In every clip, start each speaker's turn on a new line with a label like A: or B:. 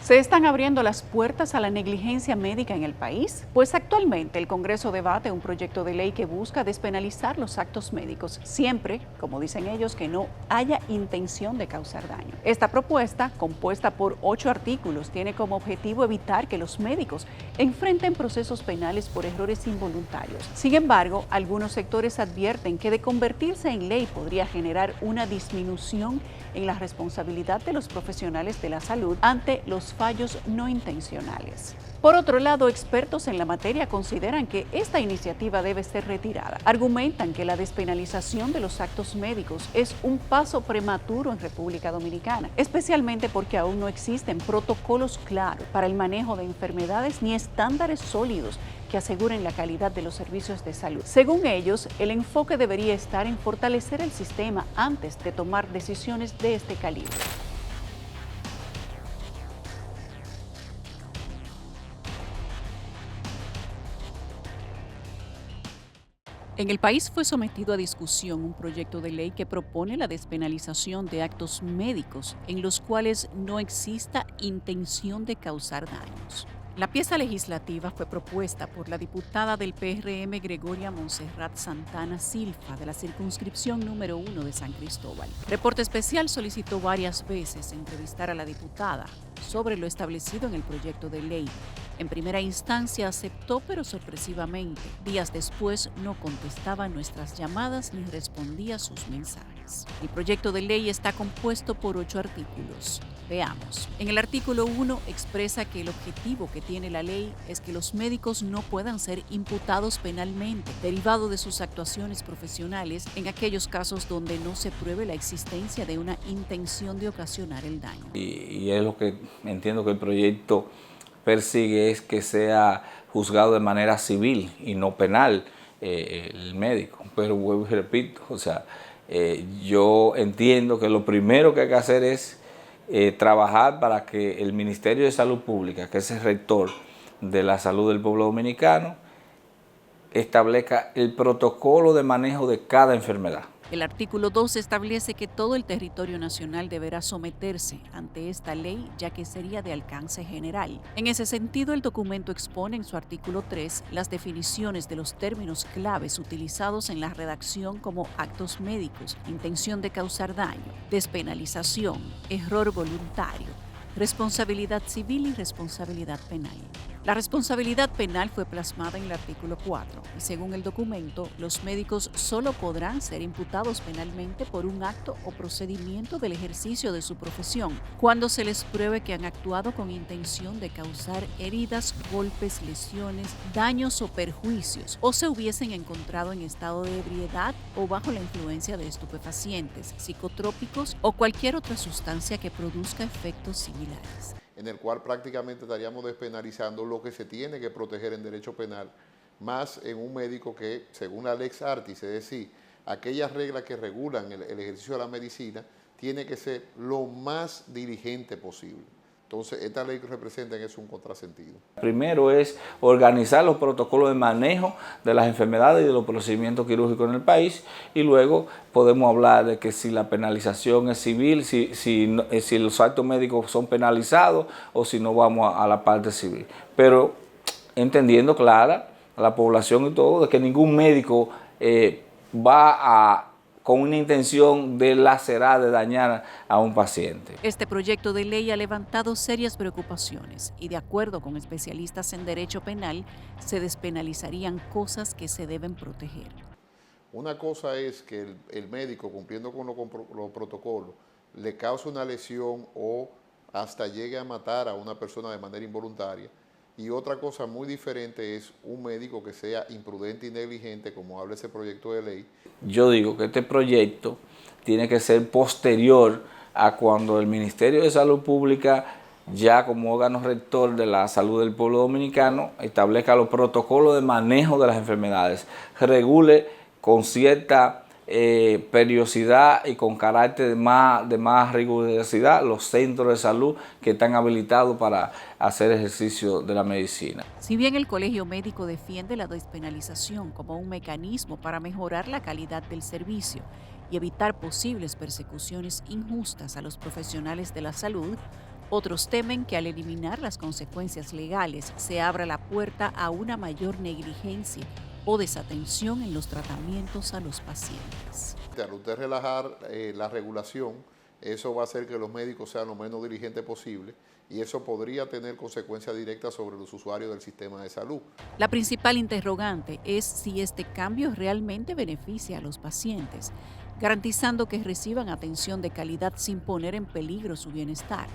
A: ¿Se están abriendo las puertas a la negligencia médica en el país? Pues actualmente el Congreso debate un proyecto de ley que busca despenalizar los actos médicos, siempre, como dicen ellos, que no haya intención de causar daño. Esta propuesta, compuesta por 8 artículos, tiene como objetivo evitar que los médicos enfrenten procesos penales por errores involuntarios. Sin embargo, algunos sectores advierten que de convertirse en ley podría generar una disminución en la responsabilidad de los profesionales de la salud ante los fallos no intencionales. Por otro lado, expertos en la materia consideran que esta iniciativa debe ser retirada. Argumentan que la despenalización de los actos médicos es un paso prematuro en República Dominicana, especialmente porque aún no existen protocolos claros para el manejo de enfermedades ni estándares sólidos que aseguren la calidad de los servicios de salud. Según ellos, el enfoque debería estar en fortalecer el sistema antes de tomar decisiones de este calibre. En el país fue sometido a discusión un proyecto de ley que propone la despenalización de actos médicos en los cuales no exista intención de causar daños. La pieza legislativa fue propuesta por la diputada del PRM Gregoria Montserrat Santana Silva de la circunscripción número 1 de San Cristóbal. Reporte Especial solicitó varias veces entrevistar a la diputada sobre lo establecido en el proyecto de ley. En primera instancia aceptó, pero sorpresivamente, días después no contestaba nuestras llamadas ni respondía sus mensajes. El proyecto de ley está compuesto por 8 artículos. Veamos. En el artículo 1 expresa que el objetivo que tiene la ley es que los médicos no puedan ser imputados penalmente, derivado de sus actuaciones profesionales, en aquellos casos donde no se pruebe la existencia de una intención de ocasionar el daño.
B: Y es lo que entiendo que el proyecto persigue, es que sea juzgado de manera civil y no penal el médico. Pero vuelvo y repito, yo entiendo que lo primero que hay que hacer es trabajar para que el Ministerio de Salud Pública, que es el rector de la salud del pueblo dominicano, establezca el protocolo de manejo de cada enfermedad.
A: El artículo 2 establece que todo el territorio nacional deberá someterse ante esta ley, ya que sería de alcance general. En ese sentido, el documento expone en su artículo 3 las definiciones de los términos claves utilizados en la redacción como actos médicos, intención de causar daño, despenalización, error voluntario, responsabilidad civil y responsabilidad penal. La responsabilidad penal fue plasmada en el artículo 4 y según el documento, los médicos solo podrán ser imputados penalmente por un acto o procedimiento del ejercicio de su profesión cuando se les pruebe que han actuado con intención de causar heridas, golpes, lesiones, daños o perjuicios o se hubiesen encontrado en estado de ebriedad o bajo la influencia de estupefacientes, psicotrópicos o cualquier otra sustancia que produzca efectos similares.
C: En el cual prácticamente estaríamos despenalizando lo que se tiene que proteger en derecho penal, más en un médico que, según la Lex Artis, es decir, aquellas reglas que regulan el ejercicio de la medicina, tiene que ser lo más diligente posible. Entonces, esta ley que representan es un contrasentido.
B: Primero es organizar los protocolos de manejo de las enfermedades y de los procedimientos quirúrgicos en el país y luego podemos hablar de que si la penalización es civil, si los actos médicos son penalizados o si no vamos a la parte civil. Pero entendiendo clara a la población y todo de que ningún médico va con una intención de lacerar, de dañar a un paciente.
A: Este proyecto de ley ha levantado serias preocupaciones y de acuerdo con especialistas en derecho penal, se despenalizarían cosas que se deben proteger.
C: Una cosa es que el médico, cumpliendo con los protocolos, le cause una lesión o hasta llegue a matar a una persona de manera involuntaria. Y otra cosa muy diferente es un médico que sea imprudente y negligente, como habla ese proyecto de ley.
B: Yo digo que este proyecto tiene que ser posterior a cuando el Ministerio de Salud Pública, ya como órgano rector de la salud del pueblo dominicano, establezca los protocolos de manejo de las enfermedades, regule con cierta periodicidad y con carácter de más rigurosidad los centros de salud que están habilitados para hacer ejercicio de la medicina.
A: Si bien el Colegio Médico defiende la despenalización como un mecanismo para mejorar la calidad del servicio y evitar posibles persecuciones injustas a los profesionales de la salud, Otros temen que al eliminar las consecuencias legales se abra la puerta a una mayor negligencia o desatención en los tratamientos a los pacientes.
C: Al usted relajar la regulación, eso va a hacer que los médicos sean lo menos diligentes posible y eso podría tener consecuencias directas sobre los usuarios del sistema de salud.
A: La principal interrogante es si este cambio realmente beneficia a los pacientes, garantizando que reciban atención de calidad sin poner en peligro su bienestar,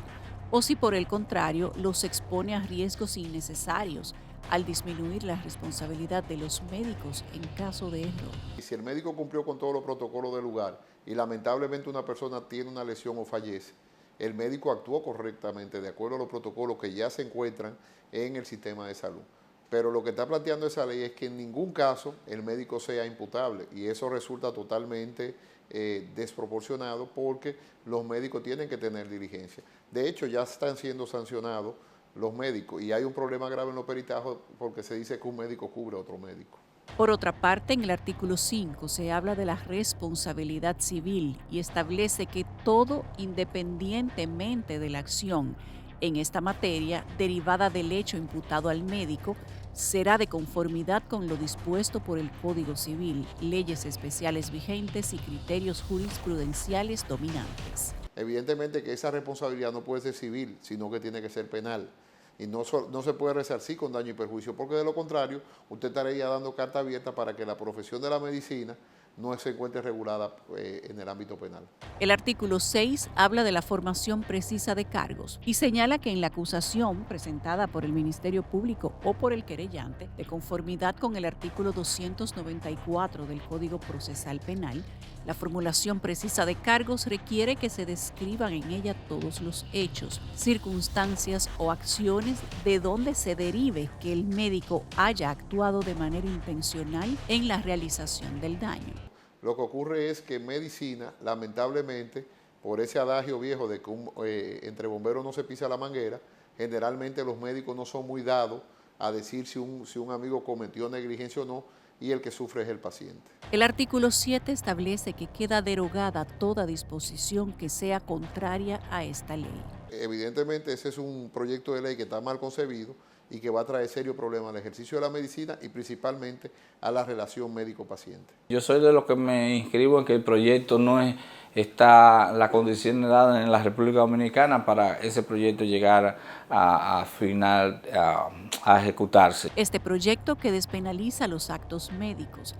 A: o si por el contrario los expone a riesgos innecesarios al disminuir la responsabilidad de los médicos en caso de error.
C: Y si el médico cumplió con todos los protocolos del lugar y lamentablemente una persona tiene una lesión o fallece, el médico actuó correctamente de acuerdo a los protocolos que ya se encuentran en el sistema de salud. Pero lo que está planteando esa ley es que en ningún caso el médico sea imputable y eso resulta totalmente desproporcionado porque los médicos tienen que tener diligencia. De hecho, ya están siendo sancionados los médicos y hay un problema grave en los peritajos porque se dice que un médico cubre a otro médico.
A: Por otra parte, en el artículo 5 se habla de la responsabilidad civil y establece que todo, independientemente de la acción en esta materia derivada del hecho imputado al médico, será de conformidad con lo dispuesto por el Código Civil, leyes especiales vigentes y criterios jurisprudenciales dominantes.
C: Evidentemente que esa responsabilidad no puede ser civil, sino que tiene que ser penal. Y no se puede resarcir con daño y perjuicio, porque de lo contrario, usted estaría dando carta abierta para que la profesión de la medicina no se encuentre regulada en el ámbito penal.
A: El artículo 6 habla de la formación precisa de cargos y señala que en la acusación presentada por el Ministerio Público o por el querellante, de conformidad con el artículo 294 del Código Procesal Penal, la formulación precisa de cargos requiere que se describan en ella todos los hechos, circunstancias o acciones de donde se derive que el médico haya actuado de manera intencional en la realización del daño.
C: Lo que ocurre es que en medicina, lamentablemente, por ese adagio viejo de que entre bomberos no se pisa la manguera, generalmente los médicos no son muy dados a decir si un amigo cometió negligencia o no, y el que sufre es el paciente.
A: El artículo 7 establece que queda derogada toda disposición que sea contraria a esta ley.
C: Evidentemente ese es un proyecto de ley que está mal concebido y que va a traer serios problemas al ejercicio de la medicina y principalmente a la relación médico-paciente.
B: Yo soy de los que me inscribo en que el proyecto no está la condición dada en la República Dominicana para ese proyecto llegar a ejecutarse.
A: Este proyecto, que despenaliza los actos médicos,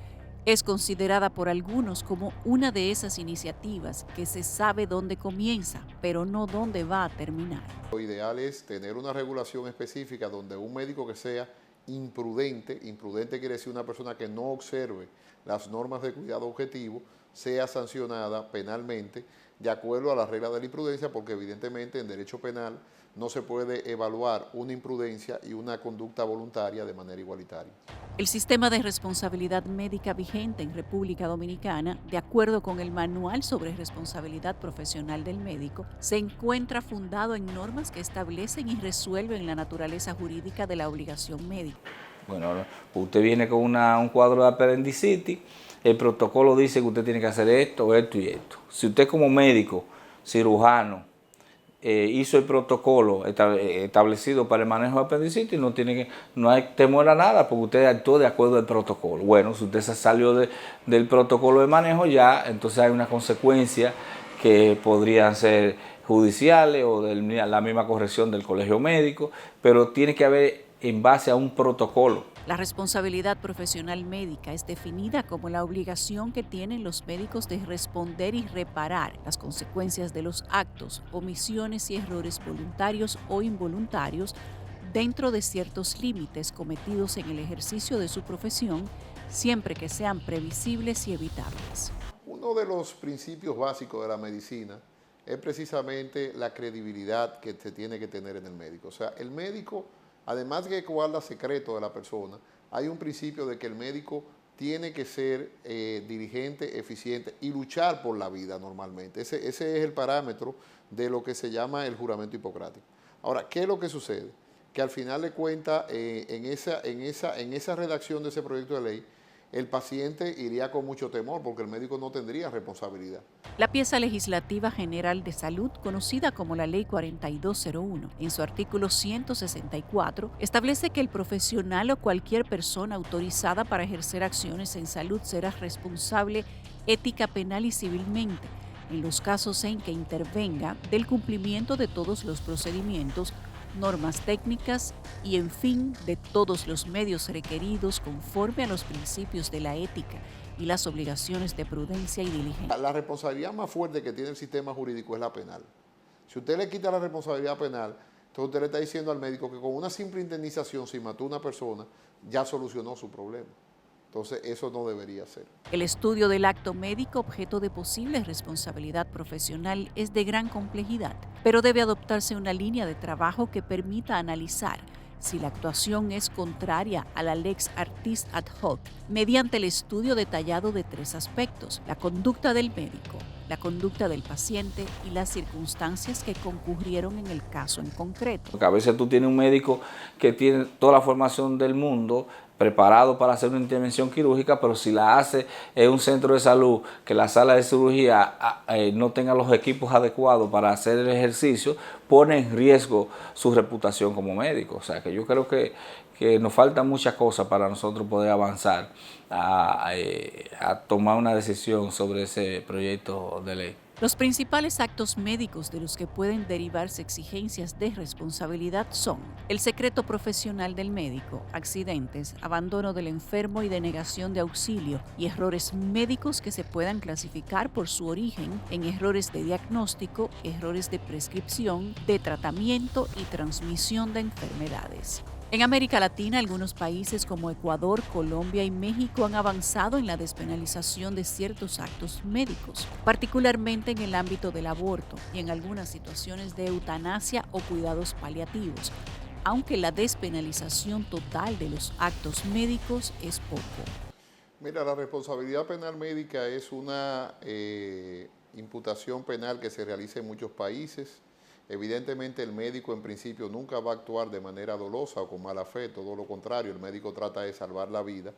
A: es considerada por algunos como una de esas iniciativas que se sabe dónde comienza, pero no dónde va a terminar.
C: Lo ideal es tener una regulación específica donde un médico que sea imprudente quiere decir una persona que no observe las normas de cuidado objetivo, sea sancionada penalmente de acuerdo a las reglas de la imprudencia, porque evidentemente en derecho penal no se puede evaluar una imprudencia y una conducta voluntaria de manera igualitaria.
A: El sistema de responsabilidad médica vigente en República Dominicana, de acuerdo con el Manual sobre Responsabilidad Profesional del Médico, se encuentra fundado en normas que establecen y resuelven la naturaleza jurídica de la obligación médica.
B: Bueno, usted viene con un cuadro de apendicitis, el protocolo dice que usted tiene que hacer esto, esto y esto. Si usted como médico, cirujano, hizo el protocolo establecido para el manejo de apendicitis, no hay temor a nada porque usted actuó de acuerdo al protocolo. Bueno, si usted se salió del protocolo de manejo, ya entonces hay una consecuencia que podrían ser judiciales o de la misma corrección del colegio médico, pero tiene que haber en base a un protocolo.
A: La responsabilidad profesional médica es definida como la obligación que tienen los médicos de responder y reparar las consecuencias de los actos, omisiones y errores voluntarios o involuntarios dentro de ciertos límites cometidos en el ejercicio de su profesión, siempre que sean previsibles y evitables.
C: Uno de los principios básicos de la medicina es precisamente la credibilidad que se tiene que tener en el médico. O sea, el médico, además de que guarda secreto de la persona, hay un principio de que el médico tiene que ser diligente, eficiente y luchar por la vida normalmente. Ese es el parámetro de lo que se llama el juramento hipocrático. Ahora, ¿qué es lo que sucede? Que al final de cuentas, en esa redacción de ese proyecto de ley, el paciente iría con mucho temor porque el médico no tendría responsabilidad.
A: La pieza legislativa general de salud, conocida como la Ley 4201, en su artículo 164, establece que el profesional o cualquier persona autorizada para ejercer acciones en salud será responsable ética, penal y civilmente en los casos en que intervenga del cumplimiento de todos los procedimientos, normas técnicas y, en fin, de todos los medios requeridos conforme a los principios de la ética y las obligaciones de prudencia y diligencia.
C: La responsabilidad más fuerte que tiene el sistema jurídico es la penal. Si usted le quita la responsabilidad penal, entonces usted le está diciendo al médico que con una simple indemnización, si mató a una persona, ya solucionó su problema. Entonces, eso no debería ser.
A: El estudio del acto médico, objeto de posible responsabilidad profesional, es de gran complejidad, pero debe adoptarse una línea de trabajo que permita analizar si la actuación es contraria a la lex artis ad hoc, mediante el estudio detallado de 3 aspectos: la conducta del médico, la conducta del paciente y las circunstancias que concurrieron en el caso en concreto.
B: Porque a veces tú tienes un médico que tiene toda la formación del mundo, preparado para hacer una intervención quirúrgica, pero si la hace en un centro de salud, que la sala de cirugía no tenga los equipos adecuados para hacer el ejercicio, pone en riesgo su reputación como médico. O sea, que yo creo que nos faltan muchas cosas para nosotros poder avanzar a tomar una decisión sobre ese proyecto de ley.
A: Los principales actos médicos de los que pueden derivarse exigencias de responsabilidad son el secreto profesional del médico, accidentes, abandono del enfermo y denegación de auxilio, y errores médicos que se puedan clasificar por su origen en errores de diagnóstico, errores de prescripción, de tratamiento y transmisión de enfermedades. En América Latina, algunos países como Ecuador, Colombia y México han avanzado en la despenalización de ciertos actos médicos, particularmente en el ámbito del aborto y en algunas situaciones de eutanasia o cuidados paliativos, aunque la despenalización total de los actos médicos es poco.
C: Mira, la responsabilidad penal médica es una imputación penal que se realiza en muchos países. Evidentemente el médico en principio nunca va a actuar de manera dolosa o con mala fe, todo lo contrario, el médico trata de salvar la vida.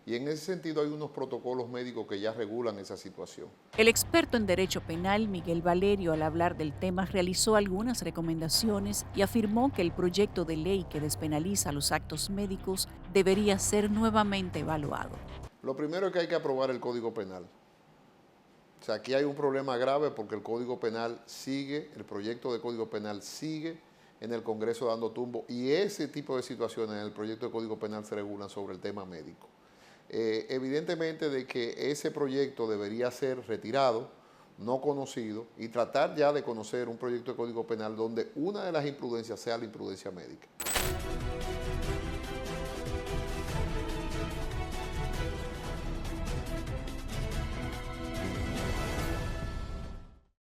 C: Y en ese sentido hay unos protocolos médicos que ya regulan esa situación.
A: El experto en derecho penal, Miguel Valerio, al hablar del tema, realizó algunas recomendaciones y afirmó que el proyecto de ley que despenaliza los actos médicos debería ser nuevamente evaluado.
C: Lo primero es que hay que aprobar el Código Penal. O sea, aquí hay un problema grave porque el Código Penal sigue, el proyecto de Código Penal sigue en el Congreso dando tumbo, y ese tipo de situaciones en el proyecto de Código Penal se regulan sobre el tema médico. Evidentemente de que ese proyecto debería ser retirado, no conocido, y tratar ya de conocer un proyecto de Código Penal donde una de las imprudencias sea la imprudencia médica.